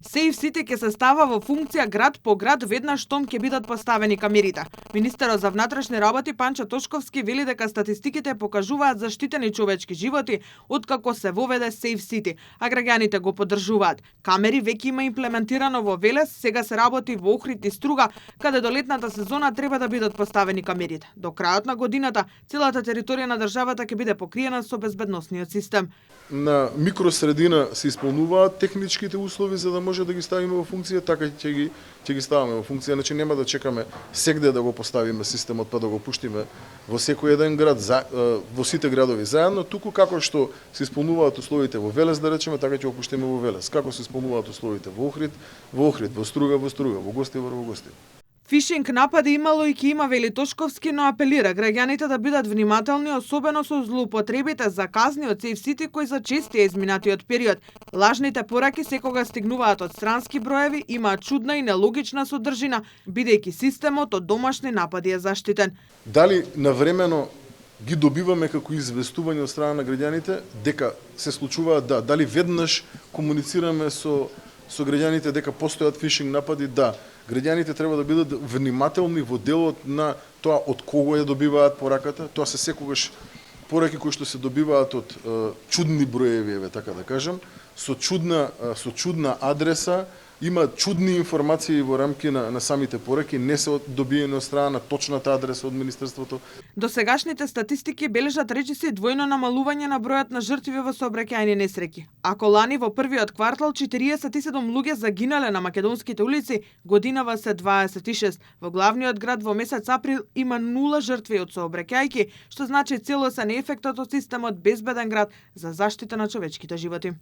Safe City ќе се става во функција град по град веднаш штом ќе бидат поставени камерите. Министерот за внатрешни работи Панчо Тошковски вели дека статистиките покажуваат заштитени човечки животи откако се воведе Safe City, а граѓаните го поддржуваат. Камери веќе има имплементирано во Велес, сега се работи во Охрид и Струга, каде до летната сезона треба да бидат поставени камерите. До крајот на годината целата територија на државата ќе биде покриена со безбедносниот систем. На микросредина се исполнуваат техничките услови за да може да ги ставиме во функција, така ќе ги ставиме во функција, значи нема да чекаме сегде да го поставиме системот па да го пуштиме во секој еден град, во сите градови заедно, туку како што се исполнуваат условите во Велес, да речеме, така ќе го пуштиме во Велес. Како се исполнуваат условите во Охрид, во Струга, во Гостивар, во Гостивар. Фишинг напади имало и ќе има, вели Тошковски, но апелира граѓаните да бидат внимателни, особено со злоупотребите за казни од Safe City кои за чести е изминатиот период. Лажните пораки секогаш стигнуваат од странски броеви, имаат чудна и нелогична содржина, бидејќи системот од домашни напади е заштитен. Дали навремено ги добиваме како известување од страна на граѓаните дека се случуваат, да, дали веднаш комуницираме со граѓаните дека постојат фишинг напади, да. Граѓаните треба да бидат внимателни во делот на тоа од кого ја добиваат пораката. Тоа се секогаш пораки кои што се добиваат од чудни броеви, така да кажам, со чудна адреса, има чудни информации во рамки на самите пораки, не се добиени од страна на точната адреса од Министерството. Досегашните статистики бележат речиси двојно намалување на бројот на жртви во сообраќајни несреќи. Ако лани во првиот квартал 47 луѓе загинале на македонските улици, годинава се 26. Во главниот град во месец април има 0 жртви од сообраќајки, што значи целосен ефектот од системот безбеден град за заштита на човечките животи.